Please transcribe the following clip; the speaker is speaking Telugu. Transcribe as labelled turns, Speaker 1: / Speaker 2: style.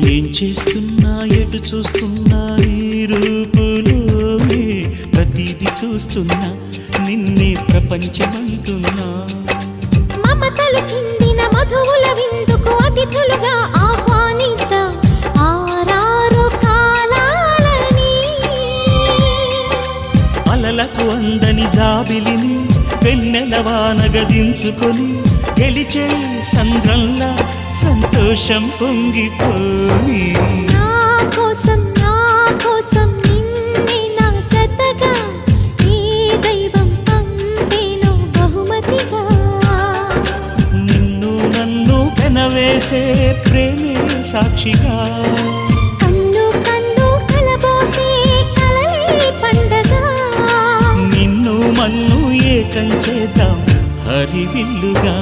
Speaker 1: ఏం చేస్తున్నా ఎటు చూస్తున్నా ఈ రూపులోనే ప్రతిదీ చూస్తున్నా నిన్నే ప్రపంచమంటున్నా
Speaker 2: మమతలు చిందిన మధువుల విందుకు అతిథులుగా ఆహ్వానిద్దాం ఆరారు కాలాలని
Speaker 1: అలలకు అందని జాబిలిని వెన్నెలవానగ దించుకొని గెలిచే సంద్రంలా సంతోషం పొంగిపోయి
Speaker 2: నా కోసం నిన్నే నా జతగా ఈ దైవం పంపేను బహుమతిగా
Speaker 1: నిన్ను నన్ను పెనవేసే ప్రేమే సాక్షిగా
Speaker 2: కన్ను కన్ను కలబోసే కలలే పండగ
Speaker 1: నిన్ను మన్ను ఏకం చేద్దాం హరివిల్లుగా